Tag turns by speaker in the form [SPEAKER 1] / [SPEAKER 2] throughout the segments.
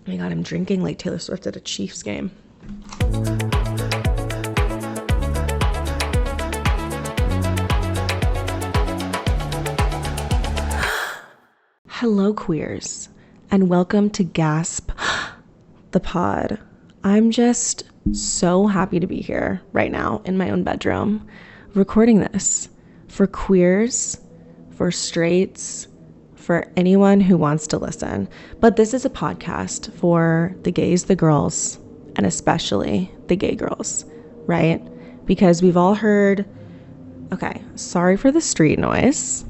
[SPEAKER 1] Oh my God, I'm drinking like Taylor Swift at a Chiefs game. Hello, queers, and welcome to GASP, the pod. I'm just so happy to be here right now in my own bedroom, recording this for queers, for straights, for anyone who wants to listen. But this is a podcast for the gays, the girls, and especially the gay girls, right? Because we've all heard, okay, sorry for the street noise.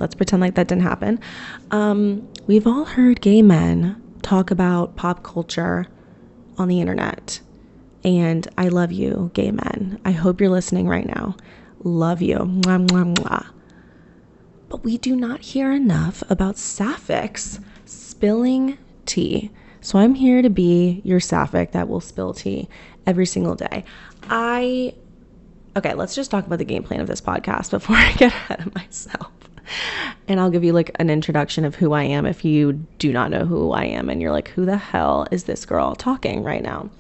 [SPEAKER 1] Let's pretend like that didn't happen. We've all heard gay men talk about pop culture on the internet. And I love you, gay men. I hope you're listening right now. Love you. Mwah, mwah, mwah. But we do not hear enough about sapphics spilling tea. So I'm here to be your sapphic that will spill tea every single day. Okay, let's just talk about the game plan of this podcast before I get ahead of myself. And I'll give you like an introduction of who I am if you do not know who I am and you're like, who the hell is this girl talking right now?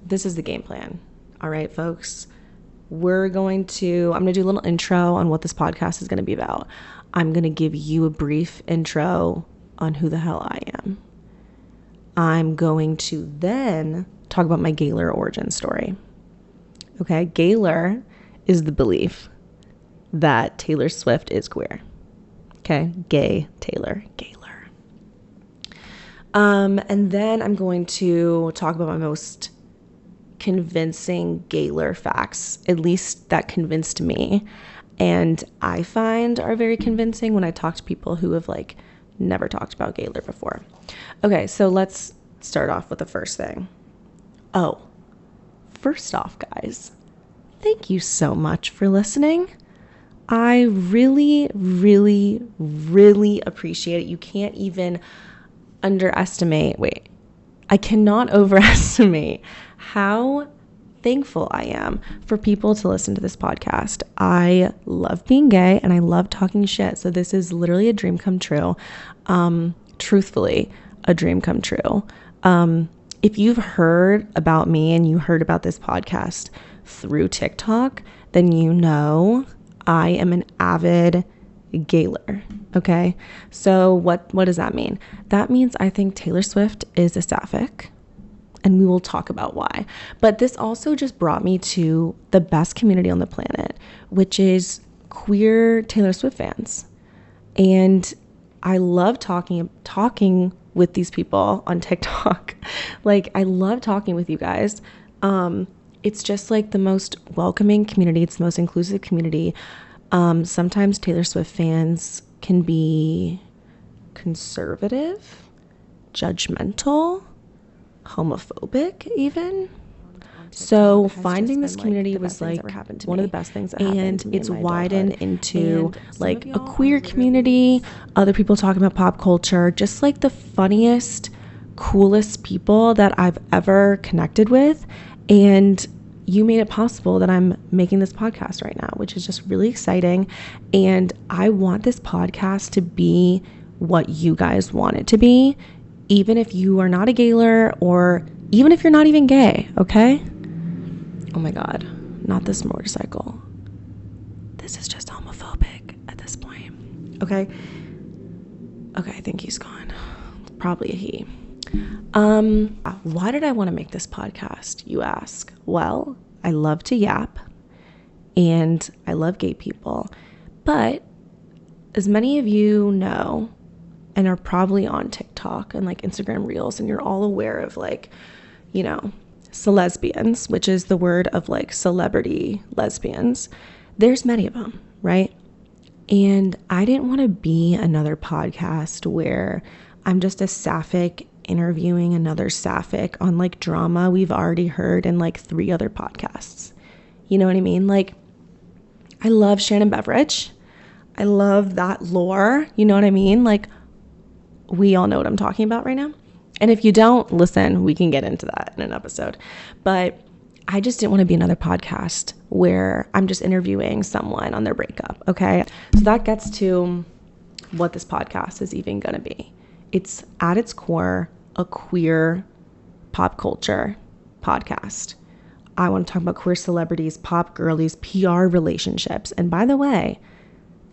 [SPEAKER 1] This is the game plan. All right, folks. I'm going to do a little intro on what this podcast is going to be about. I'm going to give you a brief intro on who the hell I am. I'm going to then talk about my Gaylor origin story. Okay, Gaylor is the belief that Taylor Swift is queer. Okay, gay Taylor, Gaylor. And then I'm going to talk about my most convincing Gaylor facts, at least that convinced me, and I find are very convincing when I talk to people who have like never talked about Gaylor before. Okay, so let's start off with the first thing. Oh, first off, guys, thank you so much for listening. I really, really, really appreciate it. You can't even I cannot overestimate how thankful I am for people to listen to this podcast. I love being gay and I love talking shit. So this is literally a dream come true. Truthfully, a dream come true. If you've heard about me and you heard about this podcast through TikTok, then you know I am an avid Gaylor. Okay. So what does that mean? That means I think Taylor Swift is a sapphic, and we will talk about why. But this also just brought me to the best community on the planet, which is queer Taylor Swift fans. And I love talking with these people on TikTok. Like, I love talking with you guys. It's just like the most welcoming community. It's the most inclusive community. Sometimes Taylor Swift fans can be conservative, judgmental, homophobic even. So finding this community was like one of the best things that happened to me, and it's widened into like a queer community, other people talking about pop culture, just like the funniest, coolest people that I've ever connected with. And you made it possible that I'm making this podcast right now, which is just really exciting. And I want this podcast to be what you guys want it to be, even if you are not a Gaylor or even if you're not even gay, okay? Oh my God, not this motorcycle. This is just homophobic at this point. Okay, I think he's gone. Probably a he. Why did I want to make this podcast, you ask? Well, I love to yap and I love gay people, but as many of you know and are probably on TikTok and like Instagram Reels, and you're all aware of like, you know, celesbians, which is the word of like celebrity lesbians. There's many of them, right? And I didn't want to be another podcast where I'm just a sapphic interviewing another sapphic on like drama we've already heard in like 3 other podcasts. You know what I mean? Like, I love Shannon Beveridge. I love that lore. You know what I mean? Like, we all know what I'm talking about right now. And if you don't, listen, we can get into that in an episode. But I just didn't want to be another podcast where I'm just interviewing someone on their breakup, okay? So that gets to what this podcast is even going to be. It's at its core a queer pop culture podcast. I want to talk about queer celebrities, pop girlies, PR relationships. And by the way,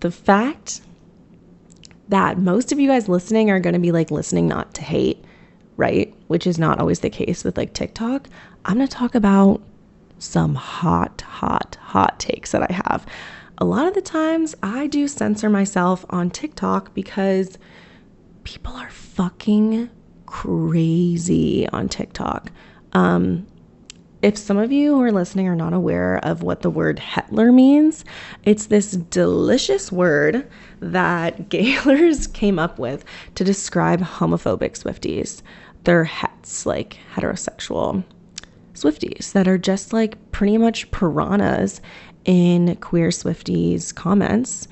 [SPEAKER 1] the fact that most of you guys listening are going to be like listening not to hate, right? Which is not always the case with like TikTok. I'm going to talk about some hot takes that I have. A lot of the times I do censor myself on TikTok because people are fucking crazy on TikTok. If some of you who are listening are not aware of what the word Hitler means, it's this delicious word that Gaylors came up with to describe homophobic Swifties. They're hets, like heterosexual Swifties that are just like pretty much piranhas in queer Swifties comments,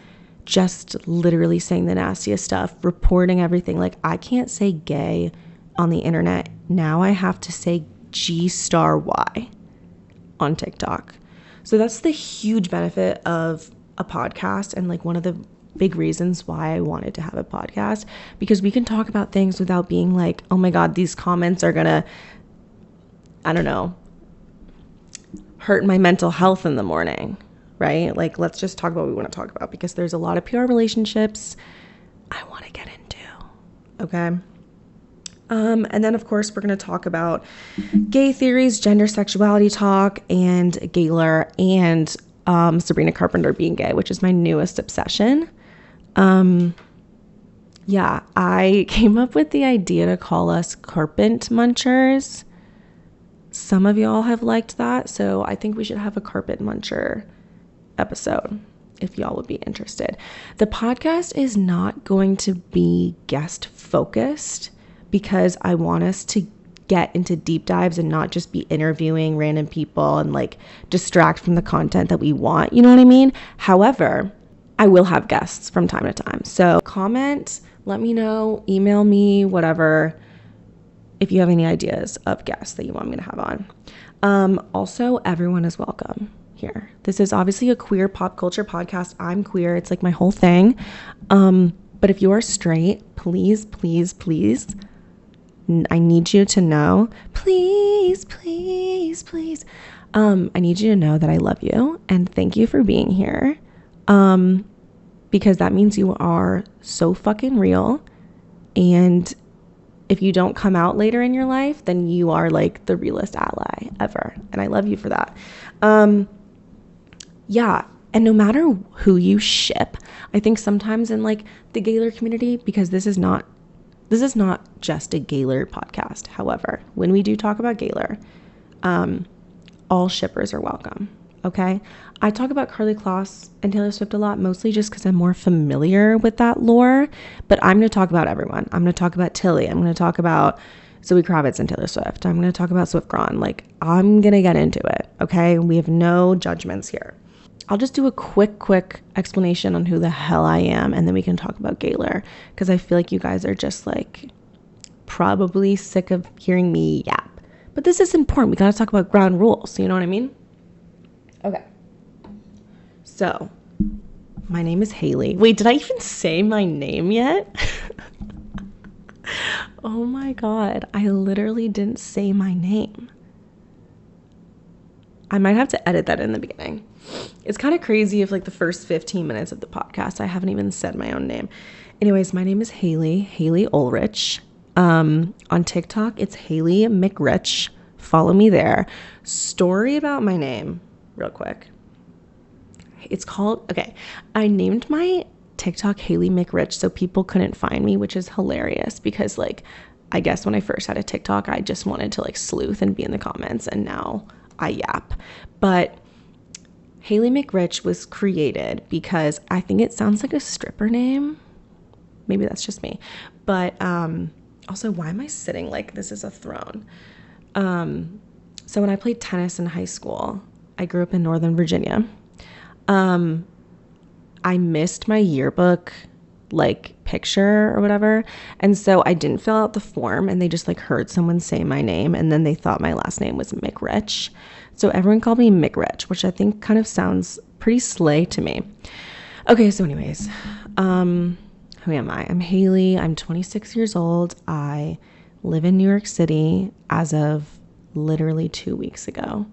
[SPEAKER 1] just literally saying the nastiest stuff, reporting everything. Like, I can't say gay on the internet. Now I have to say G*Y on TikTok. So that's the huge benefit of a podcast, and like one of the big reasons why I wanted to have a podcast, because we can talk about things without being like, oh my God, these comments are gonna, I don't know, hurt my mental health in the morning, right? Like, let's just talk about what we want to talk about, because there's a lot of PR relationships I want to get into, okay? And then, of course, we're going to talk about gay theories, gender sexuality talk, and Gaylor, and Sabrina Carpenter being gay, which is my newest obsession. Yeah, I came up with the idea to call us carpet munchers. Some of y'all have liked that, so I think we should have a carpet muncher episode if y'all would be interested. The podcast is not going to be guest focused, because I want us to get into deep dives and not just be interviewing random people and like distract from the content that we want. You know what I mean? However, I will have guests from time to time. So comment, let me know, email me, whatever, if you have any ideas of guests that you want me to have on. Also, everyone is welcome here. This is obviously a queer pop culture podcast. I'm queer. It's like my whole thing. But if you are straight, please, I need you to know, please, I need you to know that I love you and thank you for being here. Because that means you are so fucking real. And if you don't come out later in your life, then you are like the realest ally ever. And I love you for that. Yeah. And no matter who you ship, I think sometimes in like the Gaylor community, because this is not just a Gaylor podcast. However, when we do talk about Gaylor, all shippers are welcome. Okay. I talk about Karlie Kloss and Taylor Swift a lot, mostly just because I'm more familiar with that lore, but I'm going to talk about everyone. I'm going to talk about Tilly. I'm going to talk about Zoe Kravitz and Taylor Swift. I'm going to talk about Swift Gron. Like, I'm going to get into it. Okay. We have no judgments here. I'll just do a quick explanation on who the hell I am, and then we can talk about Gaylor, because I feel like you guys are just like probably sick of hearing me yap. But this is important. We got to talk about ground rules. You know what I mean? Okay. So, my name is Hailey. Wait, did I even say my name yet? Oh my God. I literally didn't say my name. I might have to edit that in the beginning. It's kind of crazy if like the first 15 minutes of the podcast, I haven't even said my own name. Anyways, my name is Hailey Ulrich. On TikTok, it's Hailey McRich. Follow me there. Story about my name, real quick. It's called, okay, I named my TikTok Hailey McRich so people couldn't find me, which is hilarious because like, I guess when I first had a TikTok, I just wanted to like sleuth and be in the comments, and now I yap. But Hailey McRich was created because I think it sounds like a stripper name. Maybe that's just me. But also, why am I sitting like this is a throne? So when I played tennis in high school, I grew up in Northern Virginia. I missed my yearbook like picture or whatever, and so I didn't fill out the form, and they just like heard someone say my name, and then they thought my last name was McRich, so everyone called me McRich, which I think kind of sounds pretty slay to me. Okay, so anyways, who am I? I'm Hailey. I'm 26 years old. I live in New York City as of literally 2 weeks ago.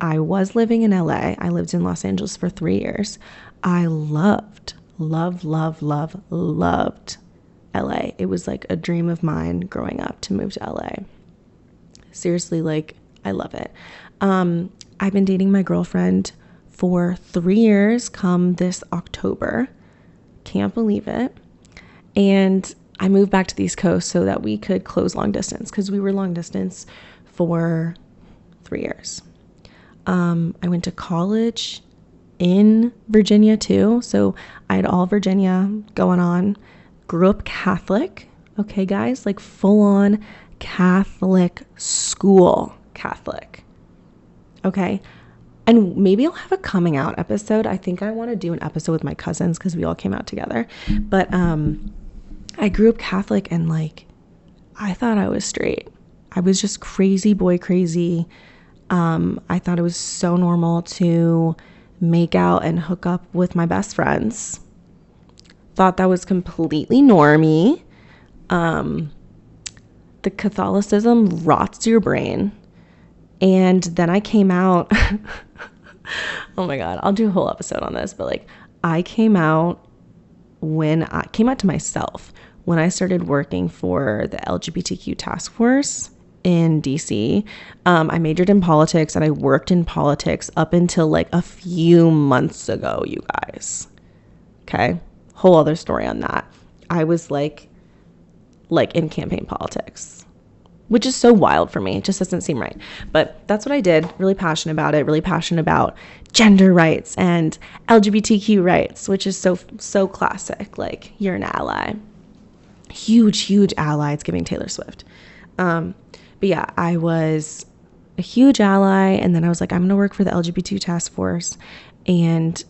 [SPEAKER 1] I was living in LA. I lived in Los Angeles for 3 years. I loved LA. It was like a dream of mine growing up to move to LA. Seriously, like, I love it. I've been dating my girlfriend for 3 years come this October. Can't believe it. And I moved back to the East Coast so that we could close long distance, because we were long distance for 3 years. I went to college in Virginia too. So I had all Virginia going on. Grew up Catholic. Okay, guys, like full on Catholic school Catholic. Okay. And maybe I'll have a coming out episode. I think I want to do an episode with my cousins because we all came out together. But I grew up Catholic, and like, I thought I was straight. I was just crazy boy crazy. I thought it was so normal to make out and hook up with my best friends. Thought that was completely normy. The Catholicism rots your brain. And then I came out. Oh my God, I'll do a whole episode on this. But like, I came out to myself when I started working for the LGBTQ task force in DC. I majored in politics, and I worked in politics up until like a few months ago, you guys. Okay. Whole other story on that. I was like in campaign politics, which is so wild for me. It just doesn't seem right. But that's what I did. Really passionate about it. Really passionate about gender rights and LGBTQ rights, which is so classic. Like, you're an ally. Huge ally. It's giving Taylor Swift. But yeah, I was a huge ally. And then I was like, I'm going to work for the LGBT task force. And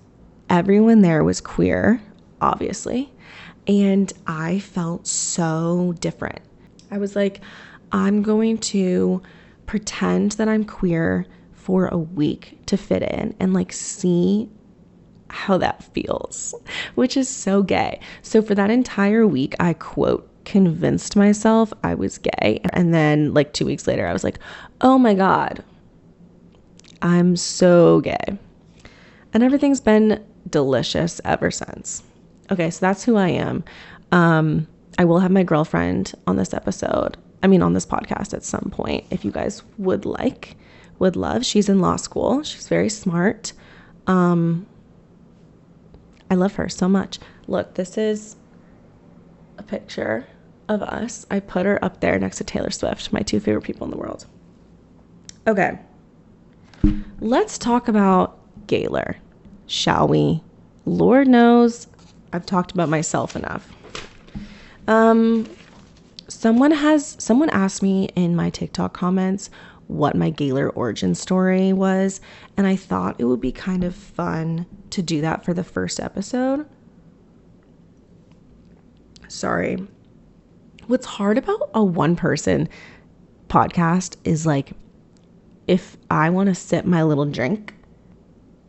[SPEAKER 1] everyone there was queer, obviously. And I felt so different. I was like, I'm going to pretend that I'm queer for a week to fit in and like see how that feels, which is so gay. So for that entire week, I quote convinced myself I was gay. And then like 2 weeks later, I was like, oh my God, I'm so gay. And everything's been delicious ever since. Okay, so that's who I am. I will have my girlfriend on this podcast at some point, if you guys would love. She's in law school. She's very smart. I love her so much. Look, this is a picture of us. I put her up there next to Taylor Swift, my two favorite people in the world. Okay, let's talk about Gaylor, shall we? Lord knows I've talked about myself enough. Someone asked me in my TikTok comments what my Gaylor origin story was, and I thought it would be kind of fun to do that for the first episode. Sorry. What's hard about a one-person podcast is like, if I want to sip my little drink,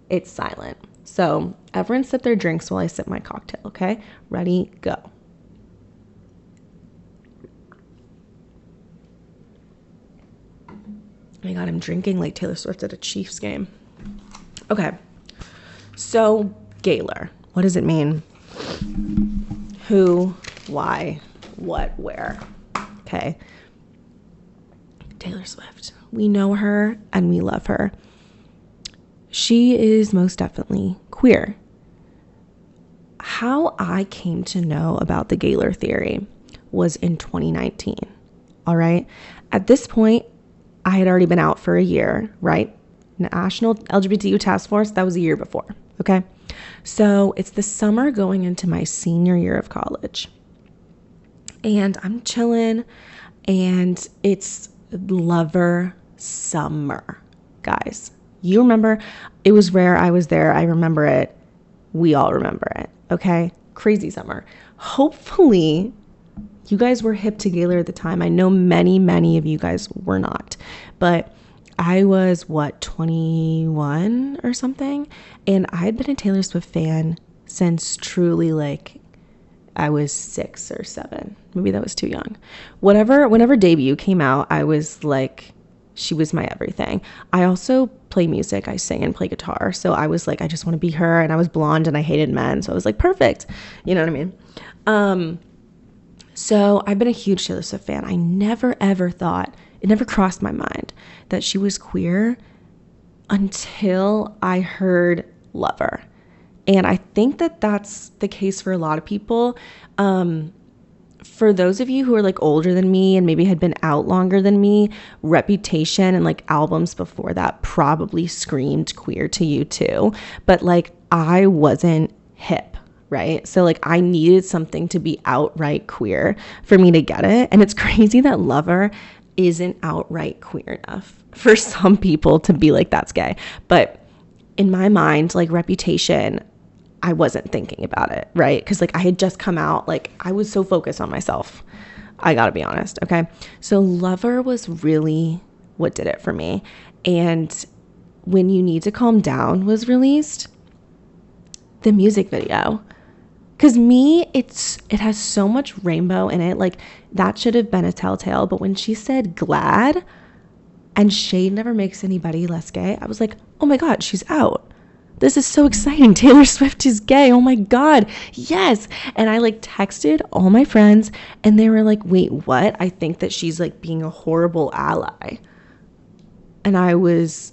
[SPEAKER 1] it's silent. So everyone sip their drinks while I sip my cocktail, okay? Ready, go. Oh my God, I'm drinking like Taylor Swift at a Chiefs game. Okay, so Gaylor, what does it mean? Who, why, what, where? Okay, Taylor Swift. We know her and we love her. She is most definitely queer. How I came to know about the Gaylor theory was in 2019, all right? At this point, I had already been out for a year, right? National LGBTQ Task Force, that was a year before, okay? So it's the summer going into my senior year of college. And I'm chilling, and it's lover summer, guys. You remember, it was rare. I was there. I remember it. We all remember it, okay? Crazy summer. Hopefully, you guys were hip to Gaylor at the time. I know many of you guys were not, but I was 21 or something, and I had been a Taylor Swift fan since truly like I was 6 or 7. Maybe that was too young. Whenever Debut came out, I was like, she was my everything. I also play music. I sing and play guitar. So I was like, I just want to be her. And I was blonde and I hated men. So I was like, perfect. You know what I mean? So I've been a huge Taylor Swift fan. I never, ever thought, it never crossed my mind that she was queer until I heard Lover. And I think that that's the case for a lot of people. For those of you who are like older than me and maybe had been out longer than me, Reputation and like albums before that probably screamed queer to you too. But like I wasn't hip, right? So like I needed something to be outright queer for me to get it. And it's crazy that Lover isn't outright queer enough for some people to be like, that's gay. But in my mind, like Reputation, I wasn't thinking about it, right? Because like I had just come out, like I was so focused on myself. I gotta be honest, okay? So Lover was really what did it for me. And when You Need to Calm Down was released, the music video, because it has so much rainbow in it. Like that should have been a telltale. But when she said glad and shade never makes anybody less gay, I was like, oh my God, she's out. This is so exciting. Taylor Swift is gay. Oh my God. Yes. And I like texted all my friends and they were like, wait, what? I think that she's like being a horrible ally. And I was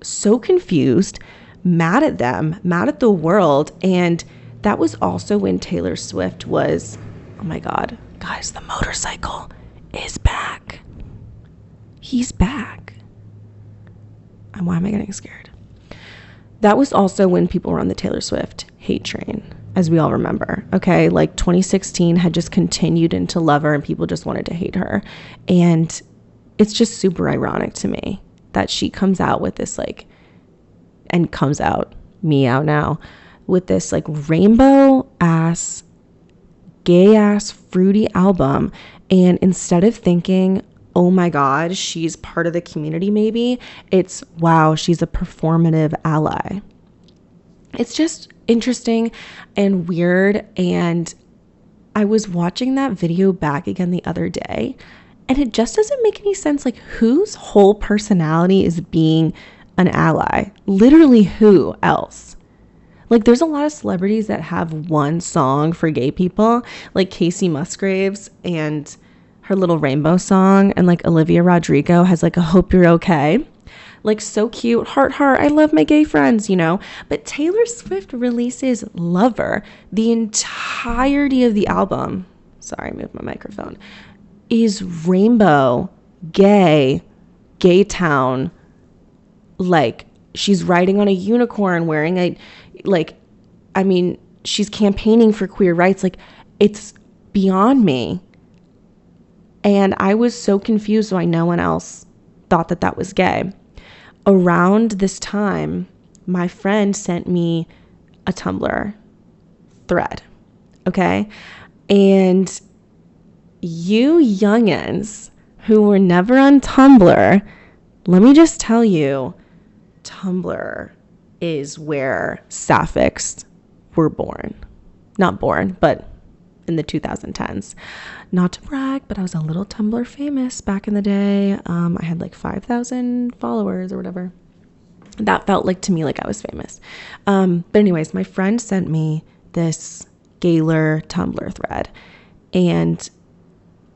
[SPEAKER 1] so confused, mad at them, mad at the world. And that was also when Taylor Swift was, oh my God, guys, the motorcycle is back. He's back. And why am I getting scared? That was also when people were on the Taylor Swift hate train, as we all remember. Okay, like 2016 had just continued into Lover and people just wanted to hate her. And it's just super ironic to me that she comes out with this like, and comes out, me out now, with this like rainbow ass, gay ass, fruity album. And instead of thinking, oh my God, she's part of the community maybe, it's wow, she's a performative ally. It's just interesting and weird. And I was watching that video back again the other day and it just doesn't make any sense. Like whose whole personality is being an ally? Literally who else? Like there's a lot of celebrities that have one song for gay people, like Casey Musgraves and her little rainbow song, and like Olivia Rodrigo has like a Hope You're Okay. Like so cute, heart, I love my gay friends, you know. But Taylor Swift releases Lover. The entirety of the album, sorry, I moved my microphone, is rainbow, gay town. Like she's riding on a unicorn wearing a, like, I mean, she's campaigning for queer rights. Like it's beyond me. And I was so confused why no one else thought that that was gay. Around this time, my friend sent me a Tumblr thread, okay? And you youngins who were never on Tumblr, let me just tell you, Tumblr is where sapphics were born. Not born, but in the 2010s. Not to brag, but I was a little Tumblr famous back in the day. I had like 5,000 followers or whatever. That felt like to me like I was famous. But anyways, my friend sent me this Gaylor Tumblr thread, and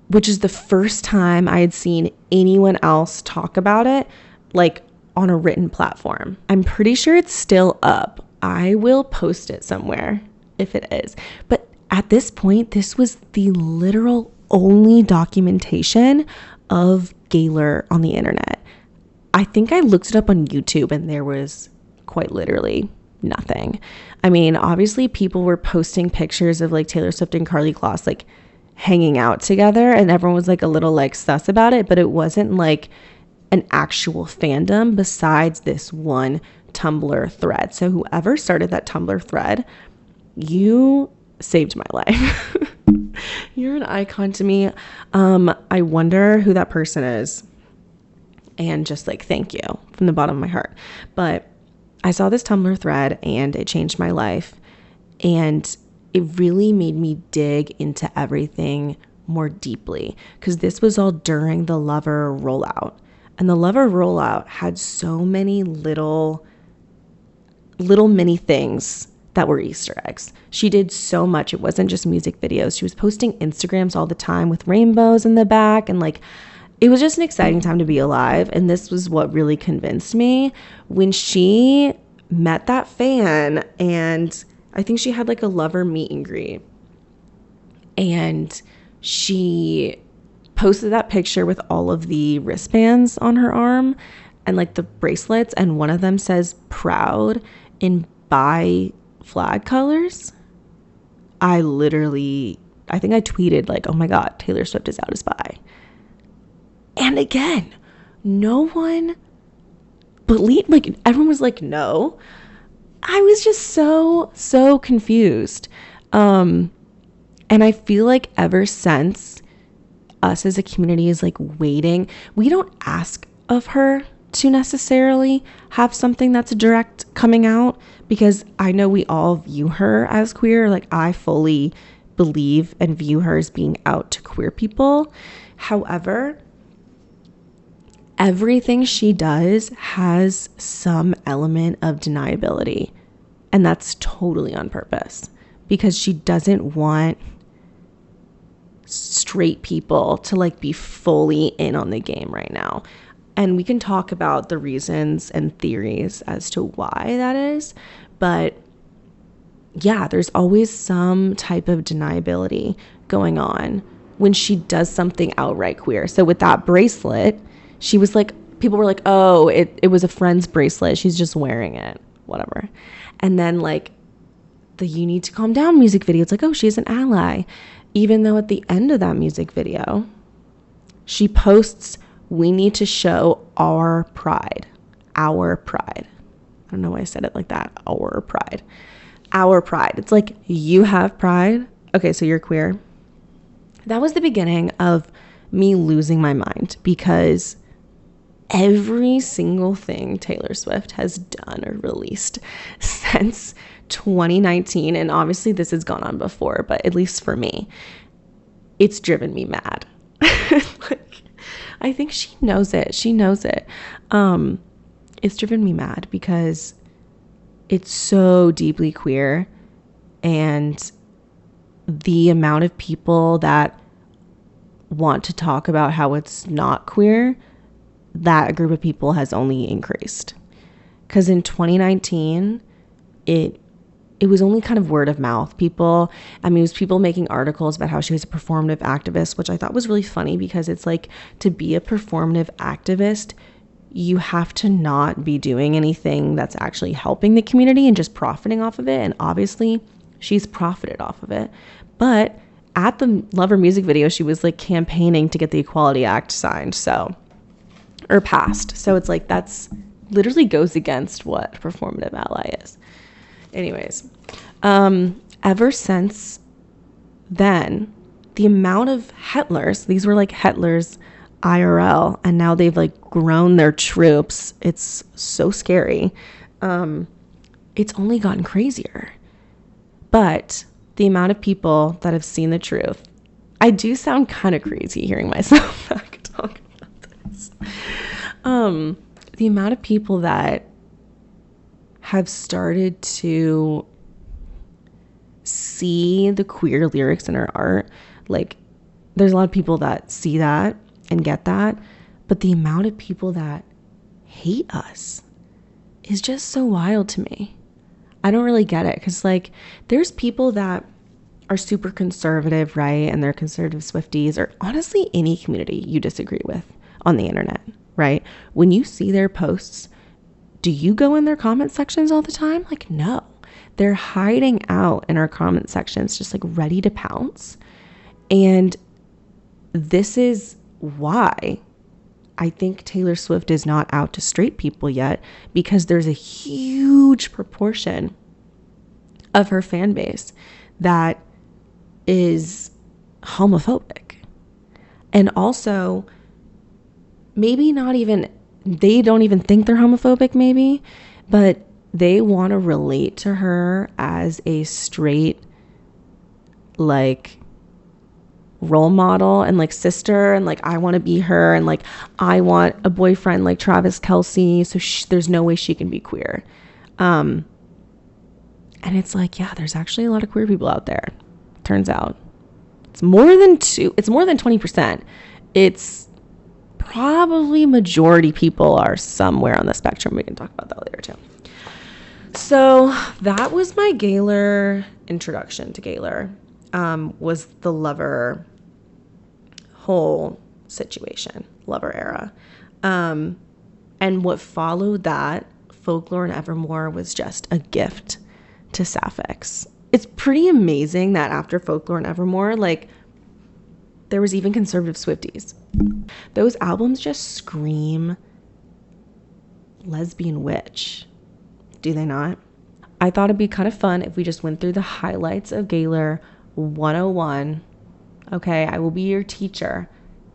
[SPEAKER 1] which is the first time I had seen anyone else talk about it, like on a written platform. I'm pretty sure it's still up. I will post it somewhere if it is. But at this point, this was the literal only documentation of Gaylor on the internet. I think I looked it up on YouTube and there was quite literally nothing. I mean, obviously people were posting pictures of like Taylor Swift and Karlie Kloss like hanging out together and everyone was like a little like sus about it, but it wasn't like an actual fandom besides this one Tumblr thread. So whoever started that Tumblr thread, you saved my life. You're an icon to me. I wonder who that person is, and just like thank you from the bottom of my heart. But I saw this Tumblr thread and it changed my life. And it really made me dig into everything more deeply, because this was all during the Lover rollout. And the Lover rollout had so many little mini things that were Easter eggs. She did so much. It wasn't just music videos. She was posting Instagrams all the time with rainbows in the back, and like, it was just an exciting time to be alive. And this was what really convinced me when she met that fan, and I think she had like a Lover meet and greet, and she posted that picture with all of the wristbands on her arm and like the bracelets, and one of them says proud in bi flag colors. I think I tweeted like, oh my God, Taylor Swift is out as bi. And again, no one believed, like everyone was like, no. I was just so confused. And I feel like ever since, us as a community is like waiting. We don't ask of her to necessarily have something that's direct coming out, because I know we all view her as queer. Like, I fully believe and view her as being out to queer people. However, everything she does has some element of deniability, and that's totally on purpose, because she doesn't want straight people to like be fully in on the game right now. And we can talk about the reasons and theories as to why that is, but yeah, there's always some type of deniability going on when she does something outright queer. So with that bracelet, she was like, people were like, oh, it was a friend's bracelet, she's just wearing it, whatever. And then like the You Need to Calm Down music video, it's like, oh, she's an ally. Even though at the end of that music video, she posts, we need to show our pride. Our pride. I don't know why I said it like that. Our pride. Our pride. It's like, you have pride? Okay, so you're queer. That was the beginning of me losing my mind, because every single thing Taylor Swift has done or released since 2019, and obviously this has gone on before, but at least for me, it's driven me mad. Like, I think she knows it. It's driven me mad because it's so deeply queer, and the amount of people that want to talk about how it's not queer, that group of people has only increased. Because in 2019, it was only kind of word of mouth. It was people making articles about how she was a performative activist, which I thought was really funny, because it's like, to be a performative activist, you have to not be doing anything that's actually helping the community and just profiting off of it. And obviously she's profited off of it. But at the Lover music video, she was like campaigning to get the Equality Act signed, or passed. So it's like, that's literally goes against what a performative ally is. Anyways, ever since then, the amount of Hetlers, these were like Hetlers IRL, and now they've like grown their troops. It's so scary. It's only gotten crazier. But the amount of people that have seen the truth, I do sound kind of crazy hearing myself back talk about this. The amount of people that have started to see the queer lyrics in her art, like, there's a lot of people that see that and get that, but the amount of people that hate us is just so wild to me. I don't really get it, because like, there's people that are super conservative, right? And they're conservative Swifties, or honestly any community you disagree with on the internet, right? When you see their posts, do you go in their comment sections all the time? Like, no. They're hiding out in our comment sections, just like ready to pounce. And this is why I think Taylor Swift is not out to straight people yet, because there's a huge proportion of her fan base that is homophobic. And also, maybe not even, they don't even think they're homophobic maybe, but they want to relate to her as a straight like role model and like sister, and like I want to be her, and like I want a boyfriend like Travis Kelce, so there's no way she can be queer. And it's like, yeah, there's actually a lot of queer people out there. Turns out it's more than 20%. It's probably majority people are somewhere on the spectrum. We can talk about that later too. So that was my Gaylor introduction to Gaylor. Was the lover whole situation, lover era. And what followed that, Folklore and Evermore, was just a gift to Sapphics. It's pretty amazing that after Folklore and Evermore, like, there was even conservative Swifties. Those albums just scream lesbian witch. Do they not? I thought it'd be kind of fun if we just went through the highlights of Gaylor 101. Okay, I will be your teacher.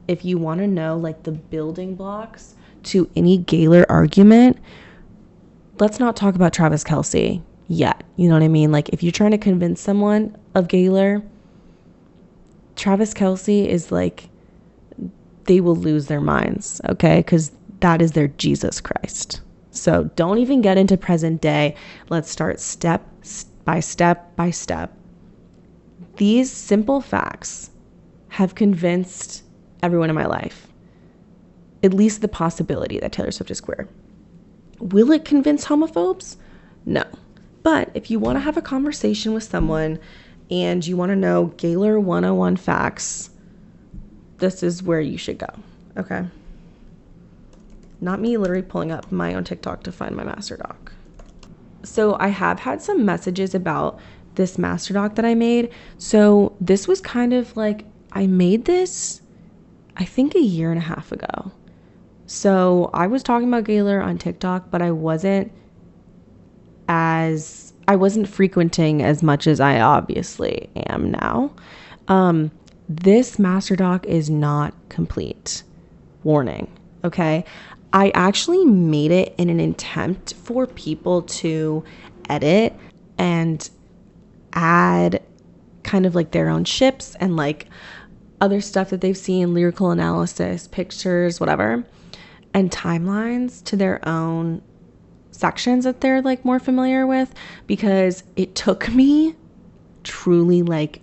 [SPEAKER 1] If you want to know like the building blocks to any Gaylor argument, let's not talk about Travis Kelce yet. You know what I mean? Like, if you're trying to convince someone of Gaylor, Travis Kelce is like, they will lose their minds, okay? Because that is their Jesus Christ. So don't even get into present day. Let's start step by step by step. These simple facts have convinced everyone in my life, at least the possibility that Taylor Swift is queer. Will it convince homophobes? No. But if you want to have a conversation with someone and you want to know Gaylor 101 facts, this is where you should go, okay? Not me literally pulling up my own TikTok to find my master doc. So I have had some messages about this master doc that I made. So this was kind of like, I made this, I think, a year and a half ago. So I was talking about Gaylor on TikTok, but I wasn't frequenting as much as I obviously am now. This master doc is not complete. Warning, okay? I actually made it in an attempt for people to edit and add kind of like their own ships and like other stuff that they've seen, lyrical analysis, pictures, whatever, and timelines to their own sections that they're like more familiar with, because it took me truly like,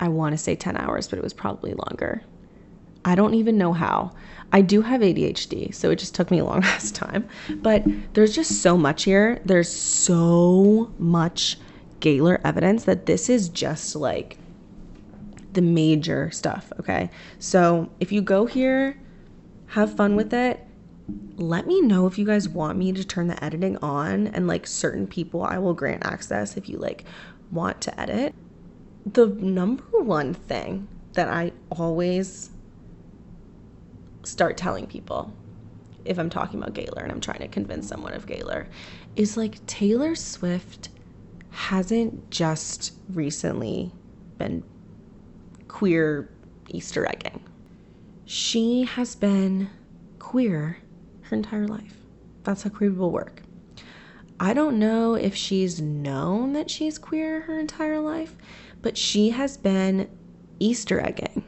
[SPEAKER 1] I want to say 10 hours, but it was probably longer. I don't even know how. I do have ADHD, so it just took me a long ass time. But there's just so much here. There's so much Gaylor evidence that this is just like the major stuff, okay? So if you go here, have fun with it. Let me know if you guys want me to turn the editing on, and like certain people I will grant access if you like want to edit. The number one thing that I always start telling people if I'm talking about Gaylor and I'm trying to convince someone of Gaylor is like, Taylor Swift hasn't just recently been queer Easter egging. She has been queer her entire life. That's how queer people work. I don't know if she's known that she's queer her entire life, but she has been Easter egging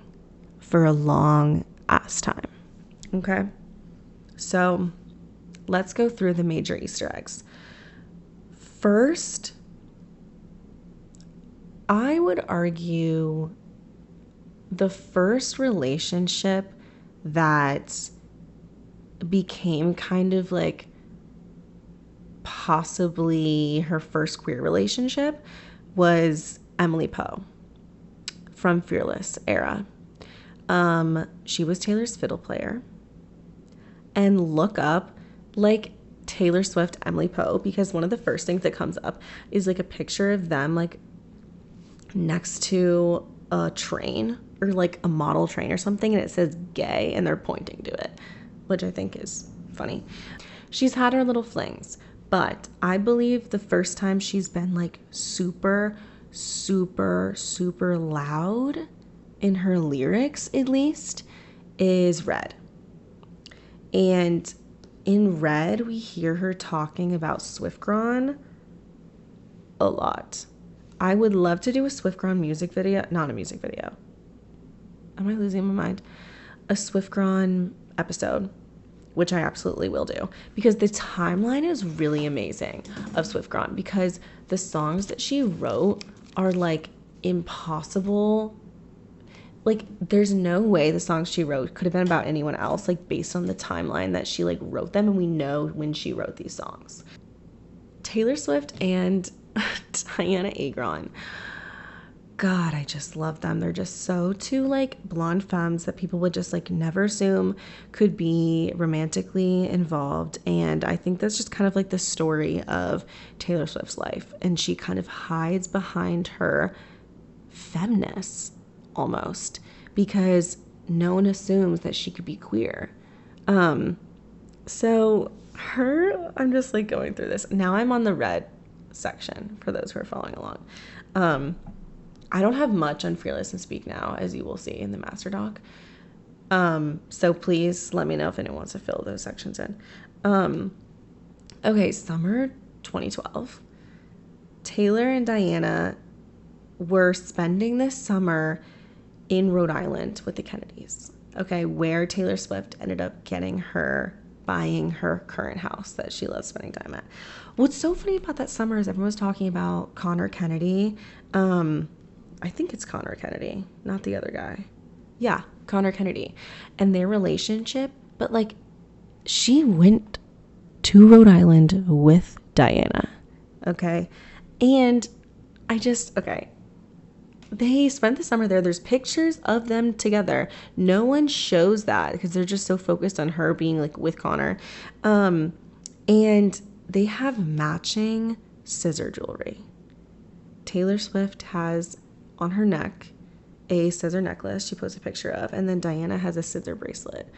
[SPEAKER 1] for a long ass time. Okay? So let's go through the major Easter eggs. First, I would argue the first relationship that became kind of like possibly her first queer relationship was Emily Poe from Fearless era. She was Taylor's fiddle player. And look up like Taylor Swift, Emily Poe, because one of the first things that comes up is like a picture of them like next to a train or like a model train or something, and it says gay and they're pointing to it, which I think is funny. She's had her little flings, but I believe the first time she's been like super, super, super loud in her lyrics, at least, is Red. And in Red, we hear her talking about Swiftgron a lot. I would love to do a Swift-Gron music video. Not a music video. Am I losing my mind? A Swift-Gron episode, which I absolutely will do, because the timeline is really amazing of Swift-Gron, because the songs that she wrote are like impossible. Like, there's no way the songs she wrote could have been about anyone else, like, based on the timeline that she, like, wrote them, and we know when she wrote these songs. Taylor Swift and Diana Agron. God, I just love them. They're just so two, like, blonde femmes that people would just, like, never assume could be romantically involved, and I think that's just kind of, like, the story of Taylor Swift's life, and she kind of hides behind her femness, almost, because no one assumes that she could be queer. So I'm just like going through this. Now I'm on the red section for those who are following along. I don't have much on Fearless and Speak Now, as you will see in the master doc. So please let me know if anyone wants to fill those sections in. Okay, summer 2012. Taylor and Diana were spending this summer in Rhode Island with the Kennedys, okay, where Taylor Swift ended up buying her current house that she loves spending time at. What's so funny about that summer is everyone's talking about Connor Kennedy. I think it's Connor Kennedy, not the other guy. Yeah, Connor Kennedy. And their relationship, but like, she went to Rhode Island with Diana, okay? And they spent the summer there. There's pictures of them together. No one shows that because they're just so focused on her being like with Connor. And they have matching scissor jewelry. Taylor Swift has on her neck a scissor necklace she posts a picture of, and then Diana has a scissor bracelet.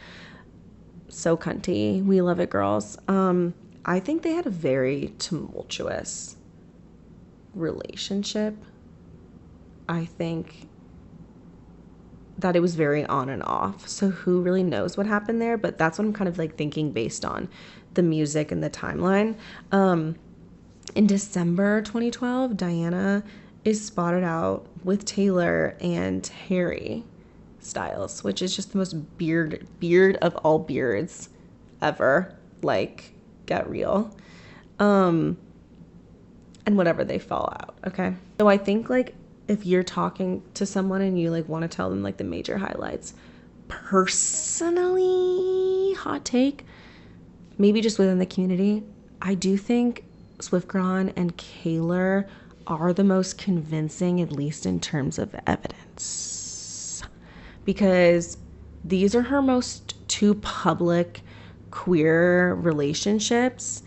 [SPEAKER 1] So cunty. We love it, girls. I think they had a very tumultuous relationship. I think that it was very on and off. So who really knows what happened there? But that's what I'm kind of like thinking based on the music and the timeline. In December 2012, Diana is spotted out with Taylor and Harry Styles, which is just the most beard of all beards ever. Like, get real. And whatever, they fall out, okay? So I think, like, if you're talking to someone and you, like, want to tell them, like, the major highlights, personally, hot take, maybe just within the community, I do think Swift-Gron and Gaylor are the most convincing, at least in terms of evidence. Because these are her most two public queer relationships.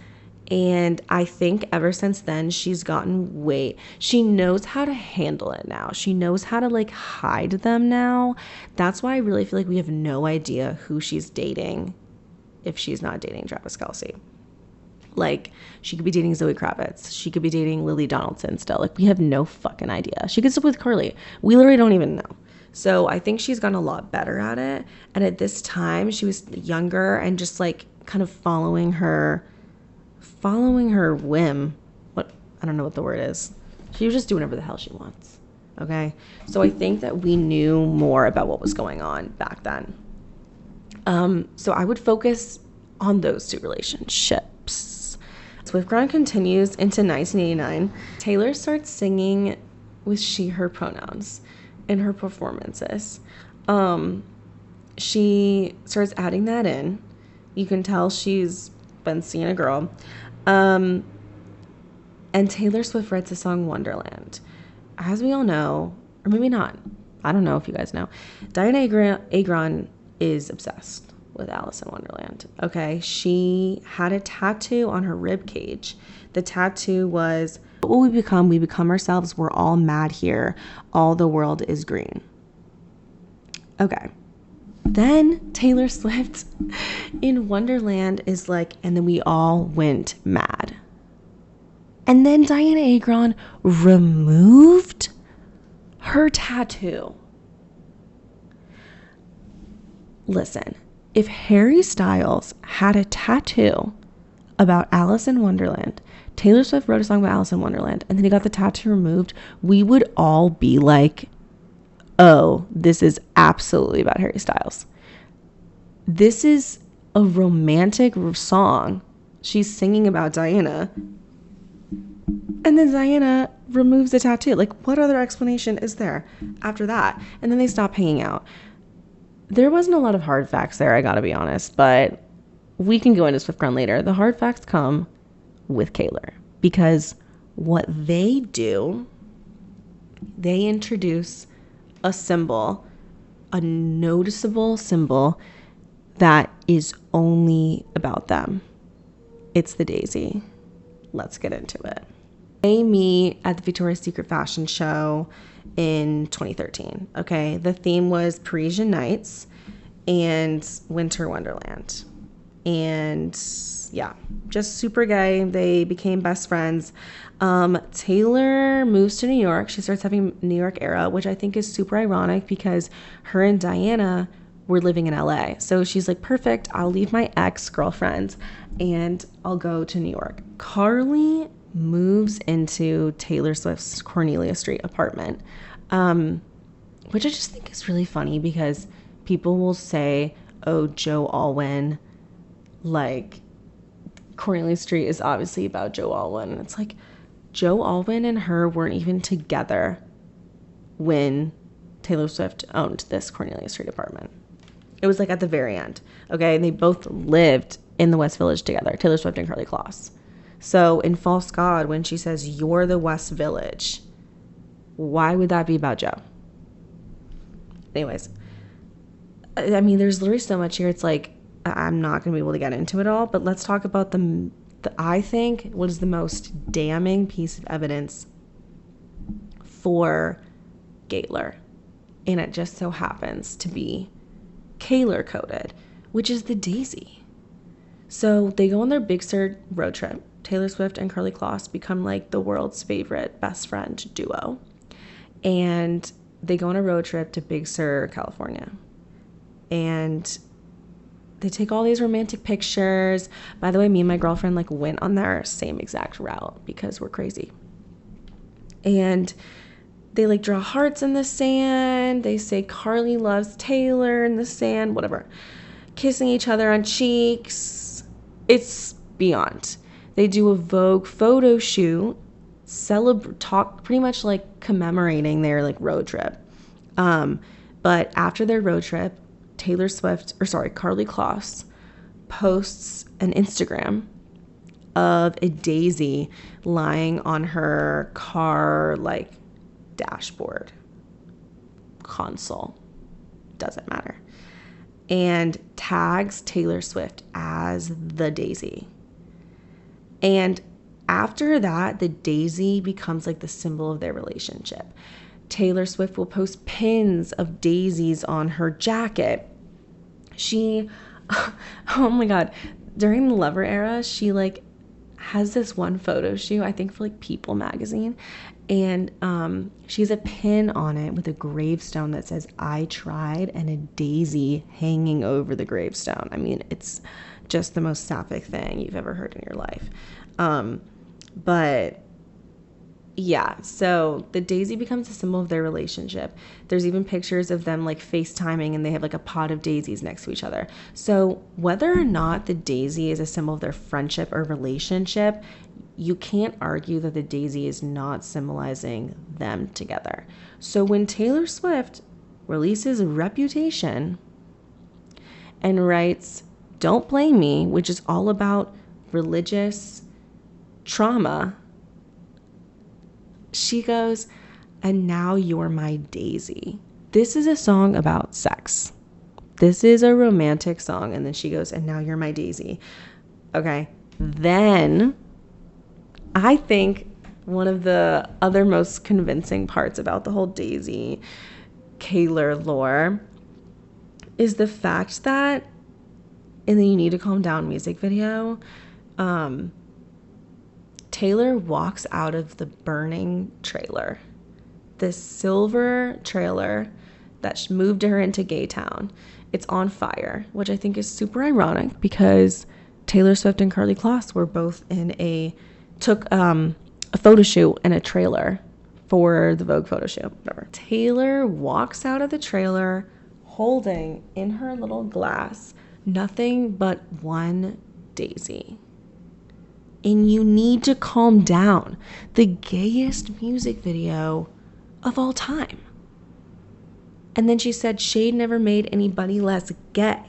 [SPEAKER 1] And I think ever since then, she's gotten she knows how to handle it now. She knows how to, like, hide them now. That's why I really feel like we have no idea who she's dating if she's not dating Travis Kelce. Like, she could be dating Zoe Kravitz. She could be dating Lily Donaldson still. Like, we have no fucking idea. She could still be with Carly. We literally don't even know. So I think she's gotten a lot better at it. And at this time, she was younger and just, like, kind of following her whim. I don't know what the word is. She was just doing whatever the hell she wants. Okay. So I think that we knew more about what was going on back then. So I would focus on those two relationships. Swift-Gron continues into 1989. Taylor starts singing with she, her pronouns in her performances. She starts adding that in. You can tell she's been seeing a girl. And Taylor Swift writes the song Wonderland. As we all know, or maybe not, I don't know if you guys know, Diana Agron is obsessed with Alice in Wonderland. Okay, she had a tattoo on her rib cage. The tattoo was, "What will we become ourselves. We're all mad here. All the world is green." Okay. Then Taylor Swift in Wonderland is like, "And then we all went mad." And then Diana Agron removed her tattoo. Listen, if Harry Styles had a tattoo about Alice in Wonderland, Taylor Swift wrote a song about Alice in Wonderland, and then he got the tattoo removed, we would all be like, oh, this is absolutely about Harry Styles. This is a romantic song. She's singing about Diana, and then Diana removes the tattoo. Like, what other explanation is there after that? And then they stop hanging out. There wasn't a lot of hard facts there, I gotta be honest, but we can go into SwiftGround later. The hard facts come with Gaylor, because what they do, they introduce a symbol, a noticeable symbol that is only about them. It's the daisy. Let's get into it. They meet at the Victoria's Secret fashion show in 2013. Okay, the theme was Parisian Nights and Winter Wonderland. And yeah, just super gay. They became best friends. Taylor moves to New York. She starts having New York era, which I think is super ironic because her and Diana were living in LA. So she's like, perfect, I'll leave my ex-girlfriend and I'll go to New York. Carly moves into Taylor Swift's Cornelia Street apartment, which I just think is really funny because people will say, oh, Joe Alwyn, like Cornelia Street is obviously about Joe Alwyn. And it's like, Joe Alwyn and her weren't even together when Taylor Swift owned this Cornelia Street apartment. It was like at the very end, okay? And they both lived in the West Village together, Taylor Swift and Karlie Kloss. So in False God, when she says, you're the West Village, why would that be about Joe? Anyways, I mean, there's literally so much here. It's like, I'm not going to be able to get into it all, but let's talk about the I think what is the most damning piece of evidence for Gaylor. And it just so happens to be Gaylor coded, which is the daisy. So they go on their Big Sur road trip. Taylor Swift and Karlie Kloss become like the world's favorite best friend duo. And they go on a road trip to Big Sur, California. And they take all these romantic pictures. By the way, me and my girlfriend like went on their same exact route because we're crazy. And they like draw hearts in the sand. They say Carly loves Taylor in the sand, whatever. Kissing each other on cheeks. It's beyond. They do a Vogue photo shoot, talk pretty much like commemorating their like road trip. But after their road trip, Karlie Kloss posts an Instagram of a daisy lying on her car like dashboard, console, doesn't matter, and tags Taylor Swift as the daisy. And after that, the daisy becomes like the symbol of their relationship. Taylor Swift will post pins of daisies on her jacket. She, oh my God, during the Lover era, she like has this one photo shoot, I think for like People magazine. And she has a pin on it with a gravestone that says, I tried, and a daisy hanging over the gravestone. I mean, it's just the most sapphic thing you've ever heard in your life. But yeah, so the daisy becomes a symbol of their relationship. There's even pictures of them like FaceTiming, and they have like a pot of daisies next to each other. So whether or not the daisy is a symbol of their friendship or relationship, you can't argue that the daisy is not symbolizing them together. So when Taylor Swift releases Reputation and writes Don't Blame Me, which is all about religious trauma, she goes, and now you're my daisy. This is a song about sex. This is a romantic song. And then she goes, and now you're my daisy. Okay. Then I think one of the other most convincing parts about the whole daisy Gaylor lore is the fact that in the You Need to Calm Down music video, Taylor walks out of the burning trailer, this silver trailer that moved her into Gay Town. It's on fire, which I think is super ironic because Taylor Swift and Karlie Kloss were both took a photo shoot in a trailer for the Vogue photo shoot, whatever. Taylor walks out of the trailer holding in her little glass nothing but one daisy. And you need to calm down. The gayest music video of all time. And then she said shade never made anybody less gay.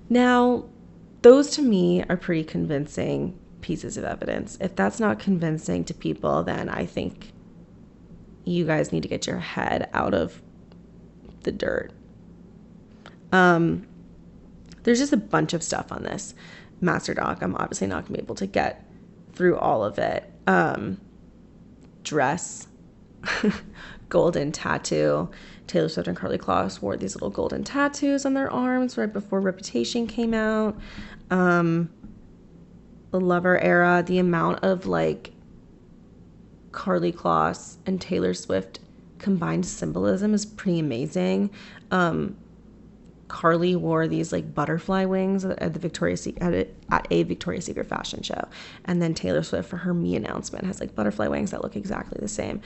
[SPEAKER 1] Now, those to me are pretty convincing pieces of evidence. If that's not convincing to people, then I think you guys need to get your head out of the dirt. There's just a bunch of stuff on this master doc. I'm obviously not going to be able to get through all of it. Dress, golden tattoo. Taylor Swift and Karlie Kloss wore these little golden tattoos on their arms right before Reputation came out. The Lover era, the amount of like Karlie Kloss and Taylor Swift combined symbolism is pretty amazing. Karlie wore these like butterfly wings at a Victoria's Secret fashion show, and then Taylor Swift for her Me announcement has like butterfly wings that look exactly the same.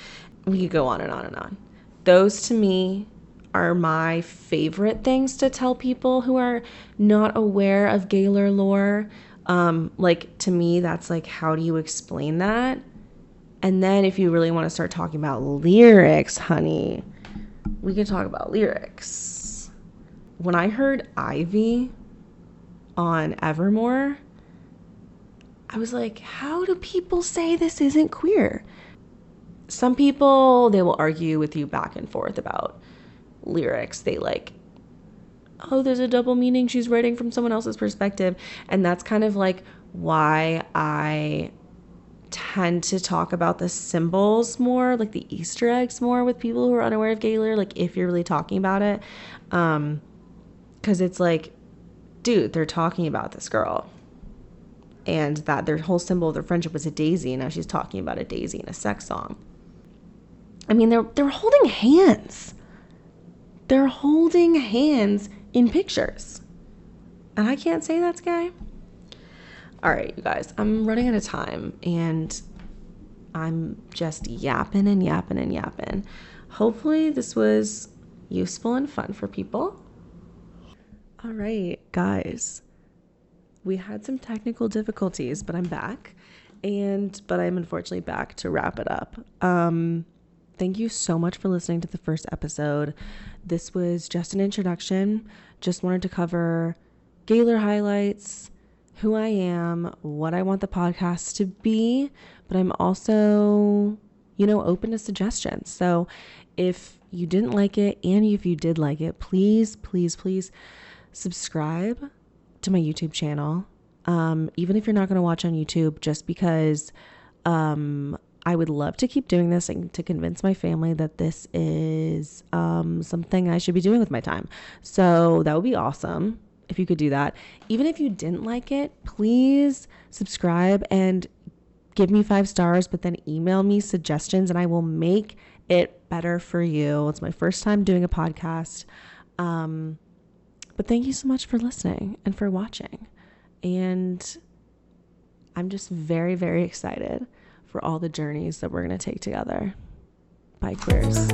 [SPEAKER 1] We could go on and on and on. Those to me are my favorite things to tell people who are not aware of Gaylor lore. Like to me, that's like, how do you explain that? And then if you really want to start talking about lyrics, honey, we can talk about lyrics. When I heard Ivy on Evermore, I was like, how do people say this isn't queer? Some people, they will argue with you back and forth about lyrics. They like, oh, there's a double meaning. She's writing from someone else's perspective. And that's kind of like why I tend to talk about the symbols more, like the Easter eggs more with people who are unaware of Gaylor, like if you're really talking about it. Because it's like, dude, they're talking about this girl. And that their whole symbol of their friendship was a daisy. And now she's talking about a daisy in a sex song. I mean, they're holding hands. They're holding hands in pictures. And I can't say that's gay. All right, you guys, I'm running out of time. And I'm just yapping and yapping and yapping. Hopefully this was useful and fun for people. All right, guys. We had some technical difficulties, but I'm back. But I'm unfortunately back to wrap it up. Thank you so much for listening to the first episode. This was just an introduction. Just wanted to cover Gaylor highlights, who I am, what I want the podcast to be, but I'm also, open to suggestions. So if you didn't like it and if you did like it, please, please, please subscribe to my YouTube channel. Even if you're not going to watch on YouTube, just because I would love to keep doing this and to convince my family that this is something I should be doing with my time. So that would be awesome if you could do that. Even if you didn't like it, please subscribe and give me 5 stars, but then email me suggestions and I will make it better for you. It's my first time doing a podcast. But thank you so much for listening and for watching. And I'm just very, very excited for all the journeys that we're going to take together. Bye, queers.